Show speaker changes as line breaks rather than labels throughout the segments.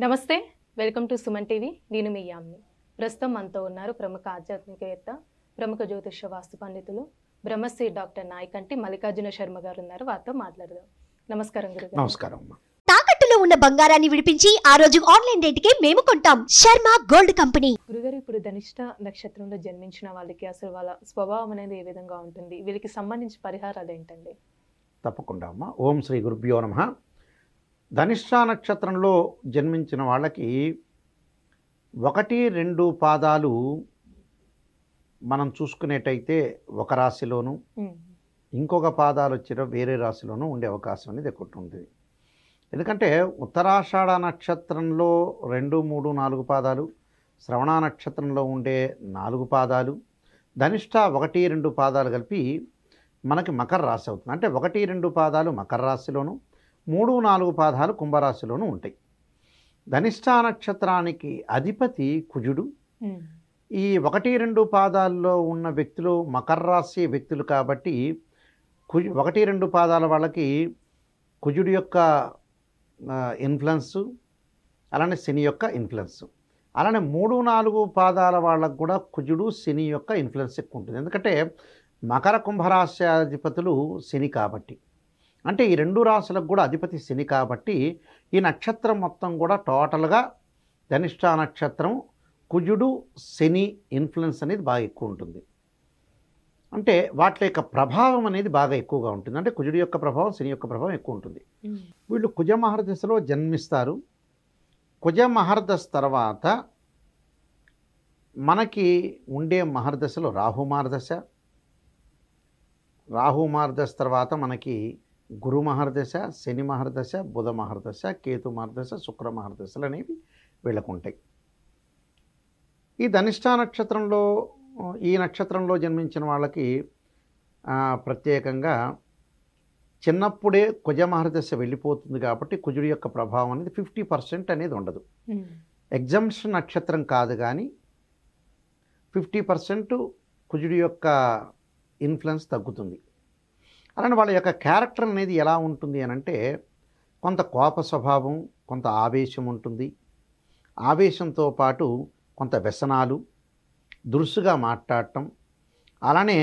నమస్తే. Welcome to Suman TV. నేను మీ యామ్ని. ప్రస్తుతం మనతో ఉన్నారు ప్రముఖ ఆధ్యాత్మికవేత్త, ప్రముఖ జ్యోతిష వాస్తు పండితులు, బ్రహ్మశ్రీ డాక్టర్ నాయకంటి మల్లికార్జున శర్మ గారు ఉన్నారు. వారితో మాట్లాడదాం. నమస్కారం గురుగారు.
నమస్కారం.
తాకట్టులో ఉన్న బంగారాన్ని విడిపించి ఆ రోజు ఆన్లైన్ రేటుకే మేము కొంటాం. Sharma gold company.
గురుగారు, ఇప్పుడు ధనిష్ట నక్షత్రంలో జన్మించిన వాళ్ళకి అసలు వాళ్ళ స్వభావం అనేది ఏ విధంగా ఉంటుంది? వీళ్ళకి సంబంధించి పరిహారాలు ఏంటండి?
తప్పకుండా అమ్మ. ఓం శ్రీ గురుభ్యో నమః. ధనిష్ట నక్షత్రంలో జన్మించిన వాళ్ళకి 1-2 పాదాలు మనం చూసుకునేటైతే ఒక రాశిలోను, ఇంకొక పాదాలు వచ్చిన వేరే రాశిలోనూ ఉండే అవకాశం అనేది ఎక్కువ ఉంటుంది. ఎందుకంటే ఉత్తరాషాఢ నక్షత్రంలో 2, 3, 4 పాదాలు, శ్రవణ నక్షత్రంలో ఉండే 4 పాదాలు, ధనిష్ట 1-2 పాదాలు కలిపి మనకి మకర రాశి అవుతుంది. అంటే 1-2 పాదాలు మకర రాశిలోను, 3-4 పాదాలు కుంభరాశిలోనూ ఉంటాయి. ధనిష్ట నక్షత్రానికి అధిపతి కుజుడు. ఈ 1-2 పాదాల్లో ఉన్న వ్యక్తులు మకర రాశి వ్యక్తులు కాబట్టి 1-2 పాదాల వాళ్ళకి కుజుడు యొక్క ఇన్ఫ్లుయెన్స్, అలానే శని యొక్క ఇన్ఫ్లుయెన్స్, అలానే 3-4 పాదాల వాళ్ళకు కూడా కుజుడు శని యొక్క ఇన్ఫ్లుయెన్స్ ఎక్కువ ఉంటుంది. ఎందుకంటే మకర కుంభరాశి అధిపతులు శని కాబట్టి, అంటే ఈ 2 రాశులకు కూడా అధిపతి శని కాబట్టి ఈ నక్షత్రం మొత్తం కూడా టోటల్గా ధనిష్ట నక్షత్రం కుజుడు శని ఇన్ఫ్లుయెన్స్ అనేది బాగా ఎక్కువ ఉంటుంది. అంటే వాటి యొక్క ప్రభావం అనేది బాగా ఎక్కువగా ఉంటుంది. అంటే కుజుడు యొక్క ప్రభావం, శని యొక్క ప్రభావం ఎక్కువ ఉంటుంది. వీళ్ళు కుజ మహర్దశలో జన్మిస్తారు. కుజ మహర్దశ తర్వాత మనకి ఉండే మహర్దశలో రాహు మహర్దశ, రాహు మహర్దశ తర్వాత మనకి గురు మహర్దశ, శని మహర్దశ, బుధ మహర్దశ, కేతు మహర్దశ, శుక్ర మహర్దశలు అనేవి వీళ్ళకు ఉంటాయి. ఈ ధనిష్ట నక్షత్రంలో ఈ నక్షత్రంలో జన్మించిన వాళ్ళకి ప్రత్యేకంగా చిన్నప్పుడే కుజ మహర్దశ వెళ్ళిపోతుంది కాబట్టి కుజుడి యొక్క ప్రభావం అనేది 50% అనేది ఉండదు. ఎగ్జామ్షన్ నక్షత్రం కాదు కానీ 50% కుజుడి యొక్క ఇన్ఫ్లుయెన్స్ తగ్గుతుంది. అలానే వాళ్ళ యొక్క క్యారెక్టర్ అనేది ఎలా ఉంటుంది అని అంటే కొంత కోప స్వభావం, కొంత ఆవేశం ఉంటుంది. ఆవేశంతో పాటు కొంత వ్యసనాలు, దురుసుగా మాట్లాడటం, అలానే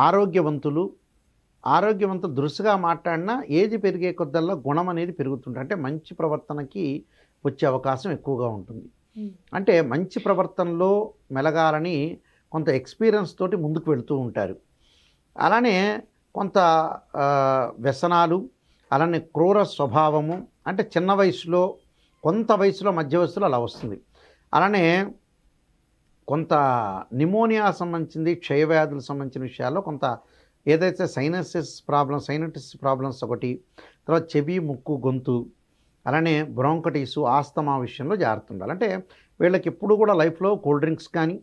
ఆరోగ్యవంతులు దురుసుగా మాట్లాడినా ఏది పెరిగే కొద్దల్లా గుణం అనేది పెరుగుతుంది. అంటే మంచి ప్రవర్తనకి వచ్చే అవకాశం ఎక్కువగా ఉంటుంది. అంటే మంచి ప్రవర్తనలో మెలగాలని కొంత ఎక్స్పీరియన్స్ తోటి ముందుకు వెళుతూ ఉంటారు. అలానే కొంత వ్యసనాలు, అలానే క్రూర స్వభావము, అంటే చిన్న వయసులో, కొంత వయసులో, మధ్య వయసులో అలా వస్తుంది. అలానే కొంత నిమోనియా సంబంధించింది, క్షయవ్యాధులకు సంబంధించిన విషయాల్లో కొంత ఏదైతే సైనటిస్ ప్రాబ్లమ్స్ ఒకటి, తర్వాత చెవి, ముక్కు, గొంతు, అలానే బ్రోంకటిస్, ఆస్తమా విషయంలో జాగ్రత్త ఉండాలి. అంటే వీళ్ళకి ఎప్పుడు కూడా లైఫ్లో కూల్ డ్రింక్స్ కానీ,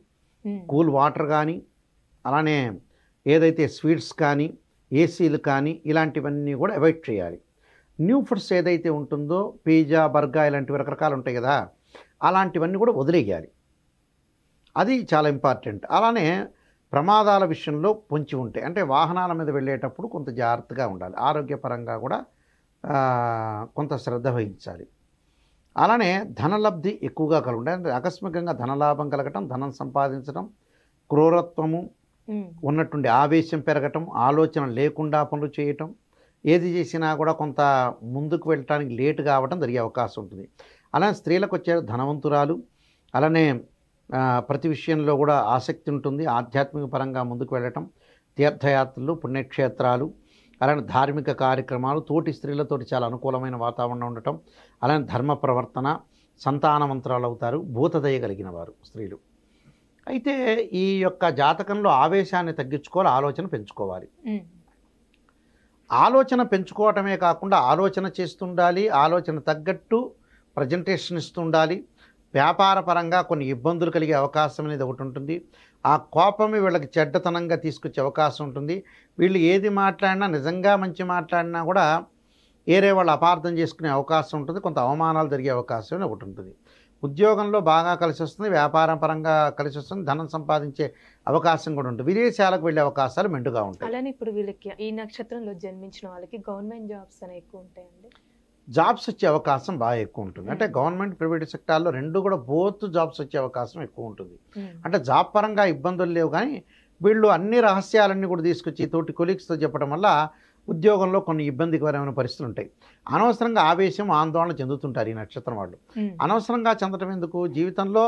కూల్ వాటర్ కానీ, అలానే ఏదైతే స్వీట్స్ కానీ, ఏసీలు కానీ ఇలాంటివన్నీ కూడా అవాయిడ్ చేయాలి. న్యూ ఫుడ్స్ ఏదైతే ఉంటుందో పిజ్జా, బర్గర్ ఇలాంటివి రకరకాలు ఉంటాయి కదా, అలాంటివన్నీ కూడా వదిలేయాలి. అది చాలా ఇంపార్టెంట్. అలానే ప్రమాదాల విషయంలో పొంచి ఉంటాయి. అంటే వాహనాల మీద వెళ్ళేటప్పుడు కొంత జాగ్రత్తగా ఉండాలి. ఆరోగ్యపరంగా కూడా కొంత శ్రద్ధ వహించాలి. అలానే ధనలబ్ధి ఎక్కువగా కలుగుతాయి. అంటే ఆకస్మికంగా ధనలాభం కలగటం, ధనం సంపాదించడం, క్రూరత్వము ఉన్నటువంటి ఆవేశం పెరగటం, ఆలోచన లేకుండా పనులు చేయటం, ఏది చేసినా కూడా కొంత ముందుకు వెళ్ళటానికి లేటు కావటం జరిగే అవకాశం ఉంటుంది. అలానే స్త్రీలకు వచ్చే ధనవంతురాలు, అలానే ప్రతి విషయంలో కూడా ఆసక్తి ఉంటుంది. ఆధ్యాత్మిక పరంగా ముందుకు వెళ్ళటం, తీర్థయాత్రలు, పుణ్యక్షేత్రాలు, అలానే ధార్మిక కార్యక్రమాలు, తోటి స్త్రీలతోటి చాలా అనుకూలమైన వాతావరణం ఉండటం, అలానే ధర్మ ప్రవర్తన, సంతానవంతురాలు అవుతారు. భూతదయ కలిగిన వారు స్త్రీలు. అయితే ఈ యొక్క జాతకంలో ఆవేశాన్ని తగ్గించుకోవాలి, ఆలోచన పెంచుకోవాలి. ఆలోచన పెంచుకోవటమే కాకుండా ఆలోచన చేస్తుండాలి, ఆలోచన తగ్గట్టు ప్రజెంటేషన్ ఇస్తుండాలి. వ్యాపార పరంగా కొన్ని ఇబ్బందులు కలిగే అవకాశం అనేది ఒకటి ఉంటుంది. ఆ కోపమే వీళ్ళకి చెడ్డతనంగా తీసుకొచ్చే అవకాశం ఉంటుంది. వీళ్ళు ఏది మాట్లాడినా, నిజంగా మంచి మాట్లాడినా కూడా ఏరే వాళ్ళు అపార్థం చేసుకునే అవకాశం ఉంటుంది. కొంత అవమానాలు జరిగే అవకాశం ఒకటి ఉంటుంది. ఉద్యోగంలో బాగా కలిసి వస్తుంది, వ్యాపారం పరంగా కలిసి వస్తుంది, ధనం సంపాదించే అవకాశం కూడా ఉంటుంది. విదేశాలకు వెళ్ళే అవకాశాలు మెండుగా ఉంటాయి.
అలానే ఇప్పుడు వీళ్ళకి ఈ నక్షత్రంలో జన్మించిన వాళ్ళకి గవర్నమెంట్ జాబ్స్ అనేవి ఎక్కువ ఉంటాయండి.
జాబ్స్ వచ్చే అవకాశం బాగా ఎక్కువ ఉంటుంది. అంటే గవర్నమెంట్ ప్రైవేట్ సెక్టార్లో రెండు కూడా బోత్ జాబ్స్ వచ్చే అవకాశం ఎక్కువ ఉంటుంది. అంటే జాబ్ పరంగా ఇబ్బందులు లేవు, కానీ వీళ్ళు అన్ని రహస్యాలన్నీ కూడా తీసుకొచ్చి తోటి కొలీగ్స్తో చెప్పడం వల్ల ఉద్యోగంలో కొన్ని ఇబ్బందికరమైన పరిస్థితులు ఉంటాయి. అనవసరంగా ఆవేశం ఆందోళన చెందుతుంటారు ఈ నక్షత్రం వాళ్ళు. అనవసరంగా చెందడం ఎందుకు? జీవితంలో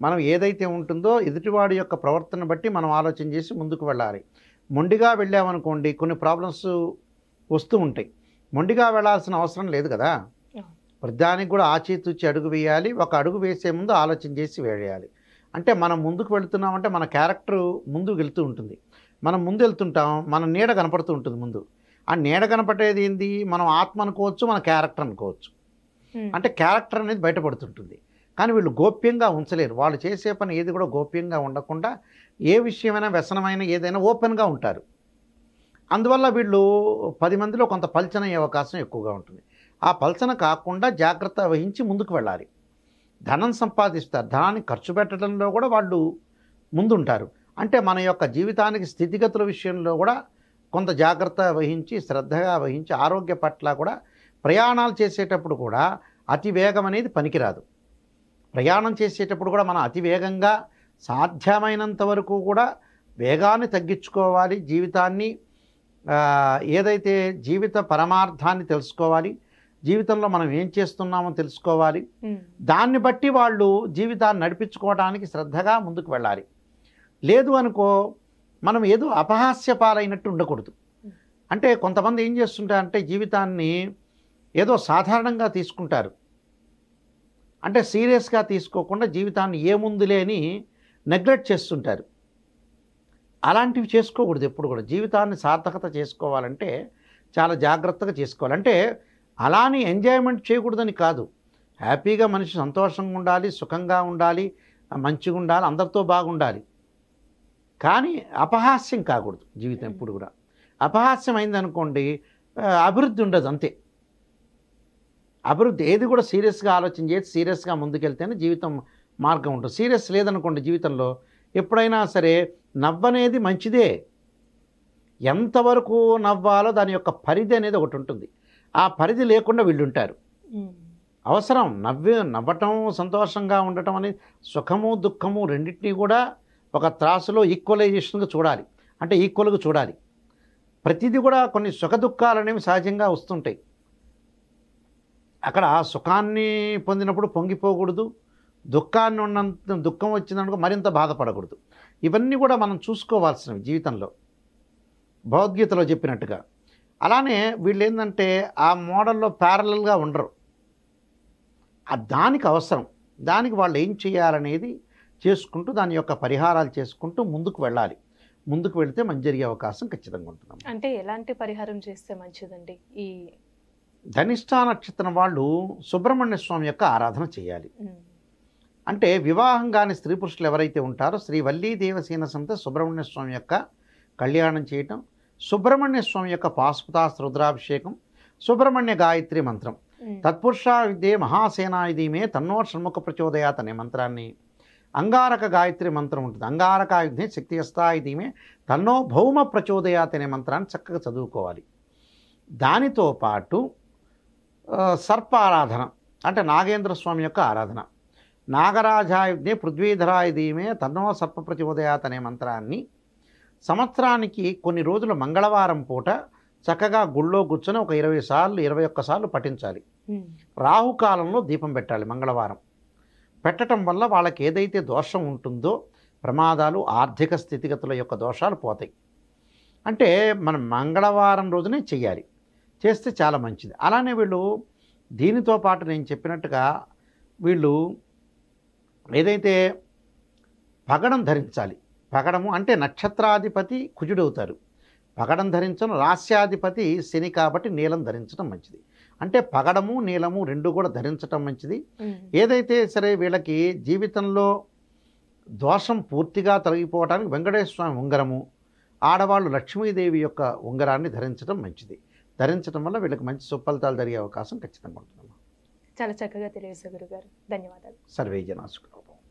మనం ఏదైతే ఉంటుందో ఎదుటివాడి యొక్క ప్రవర్తన బట్టి మనం ఆలోచన చేసి ముందుకు వెళ్ళాలి. మొండిగా వెళ్ళామనుకోండి కొన్ని ప్రాబ్లమ్స్ వస్తూ ఉంటాయి. మొండిగా వెళ్ళాల్సిన అవసరం లేదు కదా. ప్రతిదానికి కూడా ఆచితూచి అడుగు వేయాలి. ఒక అడుగు వేసే ముందు ఆలోచన చేసి వేయాలి. అంటే మనం ముందుకు వెళుతున్నామంటే మన క్యారెక్టర్ ముందుకు వెళ్తూ ఉంటుంది. మనం ముందు వెళ్తుంటాం, మన నీడ కనపడుతూ ఉంటుంది ముందు. ఆ నీడ కనపడేది ఏంది? మనం ఆత్మ అనుకోవచ్చు, మన క్యారెక్టర్ అనుకోవచ్చు. అంటే క్యారెక్టర్ అనేది బయటపడుతుంటుంది. కానీ వీళ్ళు గోప్యంగా ఉంచలేరు. వాళ్ళు చేసే పని ఏది కూడా గోప్యంగా ఉండకుండా ఏ విషయమైనా వ్యసనమైన ఏదైనా ఓపెన్గా ఉంటారు. అందువల్ల వీళ్ళు 10 మందిలో కొంత పల్చన అయ్యే అవకాశం ఎక్కువగా ఉంటుంది. ఆ పల్చన కాకుండా జాగ్రత్త వహించి ముందుకు వెళ్ళాలి. ధనం సంపాదిస్తారు, ధనాన్ని ఖర్చు పెట్టడంలో కూడా వాళ్ళు ముందుంటారు. అంటే మన యొక్క జీవితానికి స్థితిగతుల విషయంలో కూడా కొంత జాగ్రత్త వహించి శ్రద్ధగా వహించి ఆరోగ్య పట్ల కూడా ప్రయాణాలు చేసేటప్పుడు కూడా అతి వేగం అనేది పనికిరాదు. ప్రయాణం చేసేటప్పుడు కూడా మనం అతి వేగంగా సాధ్యమైనంత వరకు కూడా వేగాన్ని తగ్గించుకోవాలి. జీవితాన్ని ఏదైతే జీవిత పరమార్థాన్ని తెలుసుకోవాలి, జీవితంలో మనం ఏం చేస్తున్నామో తెలుసుకోవాలి. దాన్ని బట్టి వాళ్ళు జీవితాన్ని నడిపించుకోవడానికి శ్రద్ధగా ముందుకు వెళ్ళాలి. లేదు అనుకో మనం ఏదో అపహాస్యపాలైనట్టు ఉండకూడదు. అంటే కొంతమంది ఏం చేస్తుంటారంటే జీవితాన్ని ఏదో సాధారణంగా తీసుకుంటారు. అంటే సీరియస్గా తీసుకోకుండా జీవితాన్ని ఏముంది లేని నెగ్లెక్ట్ చేస్తుంటారు. అలాంటివి చేసుకోకూడదు ఎప్పుడు కూడా. జీవితాన్ని సార్థకత చేసుకోవాలంటే చాలా జాగ్రత్తగా చేసుకోవాలి. అంటే అలాని ఎంజాయ్మెంట్ చేయకూడదని కాదు. హ్యాపీగా మనిషి సంతోషంగా ఉండాలి, సుఖంగా ఉండాలి, మంచిగా ఉండాలి, అందరితో బాగుండాలి. కానీ అపహాస్యం కాకూడదు జీవితం ఎప్పుడు కూడా. అపహాస్యం అయిందనుకోండి అభివృద్ధి ఉండదు. అంతే. అభివృద్ధి ఏది కూడా సీరియస్గా ఆలోచన చేసి సీరియస్గా ముందుకెళ్తేనే జీవితం మార్గం ఉంటుంది. సీరియస్ లేదనుకోండి జీవితంలో ఎప్పుడైనా సరే నవ్వనేది మంచిదే. ఎంతవరకు నవ్వాలో దాని యొక్క పరిధి అనేది ఒకటి ఉంటుంది. ఆ పరిధి లేకుండా వీళ్ళు ఉంటారు. అవసరం నవ్వటం సంతోషంగా ఉండటం అనేది సుఖము దుఃఖము రెండింటినీ కూడా ఒక త్రాసులో ఈక్వలైజేషన్గా చూడాలి. అంటే ఈక్వల్గా చూడాలి. ప్రతిదీ కూడా కొన్ని సుఖ దుఃఖాలు అనేవి సహజంగా వస్తుంటాయి. అక్కడ సుఖాన్ని పొందినప్పుడు పొంగిపోకూడదు, దుఃఖాన్ని ఉన్నంత దుఃఖం వచ్చిందనుకో మరింత బాధపడకూడదు. ఇవన్నీ కూడా మనం చూసుకోవాల్సినవి జీవితంలో, భగవద్గీతలో చెప్పినట్టుగా. అలానే వీళ్ళు ఏంటంటే ఆ మోడల్లో ప్యారలల్గా ఉండరు. దానికి అవసరం, దానికి వాళ్ళు ఏం చేయాలనేది చేసుకుంటూ దాని యొక్క పరిహారాలు చేసుకుంటూ ముందుకు వెళ్ళాలి. ముందుకు వెళితే మంచి జరిగే అవకాశం ఖచ్చితంగా ఉంటుంది.
అంటే ఎలాంటి పరిహారం చేస్తే మంచిదండి? ఈ
ధనిష్ఠా నక్షత్రం వాళ్ళు సుబ్రహ్మణ్య స్వామి యొక్క ఆరాధన చేయాలి. అంటే వివాహం కాని స్త్రీ పురుషులు ఎవరైతే ఉంటారో శ్రీ వల్లీ దేవసేన సమేత సుబ్రహ్మణ్య స్వామి యొక్క కళ్యాణం చేయటం, సుబ్రహ్మణ్య స్వామి యొక్క పాశుపతాస్త్ర రుద్రాభిషేకం, సుబ్రహ్మణ్య గాయత్రి మంత్రం, తత్పురుషా విద్యే మహాసేనాయుధీమే తన్నో షణ్ముఖ ప్రచోదయాత్ అనే మంత్రాన్ని, అంగారక గాయత్రి మంత్రం ఉంటుంది, అంగారకాయుధే శక్తి హస్తాయుధీమే తన్నో భౌమ ప్రచోదయాత్ అనే మంత్రాన్ని చక్కగా చదువుకోవాలి. దానితో పాటు సర్ప ఆరాధన అంటే నాగేంద్ర స్వామి యొక్క ఆరాధన, నాగరాజాయుధే పృథ్వీధరాయుధీమే తన్నో సర్ప ప్రచోదయాత్ అనే మంత్రాన్ని సంవత్సరానికి కొన్ని రోజులు మంగళవారం పూట చక్కగా గుళ్ళో కూర్చొని ఒక 20 సార్లు 21 సార్లు పఠించాలి. రాహుకాలంలో దీపం పెట్టాలి మంగళవారం. పెట్టడం వల్ల వాళ్ళకి ఏదైతే దోషం ఉంటుందో ప్రమాదాలు, ఆర్థిక స్థితిగతుల యొక్క దోషాలు పోతాయి. అంటే మనం మంగళవారం రోజునే చెయ్యాలి. చేస్తే చాలా మంచిది. అలానే వీళ్ళు దీనితో పాటు నేను చెప్పినట్టుగా వీళ్ళు ఏదైతే పగడం ధరించాలి. పగడము అంటే నక్షత్రాధిపతి కుజుడవుతారు. పగడం ధరించడం, రాస్యాధిపతి శని కాబట్టి నీలం ధరించడం మంచిది. అంటే పగడము నీలము రెండు కూడా ధరించడం మంచిది. ఏదైతే సరే వీళ్ళకి జీవితంలో దోషం పూర్తిగా తొలగిపోవడానికి వెంకటేశ్వర స్వామి ఉంగరము, ఆడవాళ్ళు లక్ష్మీదేవి యొక్క ఉంగరాన్ని ధరించడం మంచిది. ధరించడం వల్ల వీళ్ళకి మంచి సుఫలితాలు జరిగే అవకాశం ఖచ్చితంగా ఉంటుంది.
చాలా చక్కగా తెలియజేశారు గురుగారు. ధన్యవాదాలు.
సర్వే జనా సుఖినో భవంతు.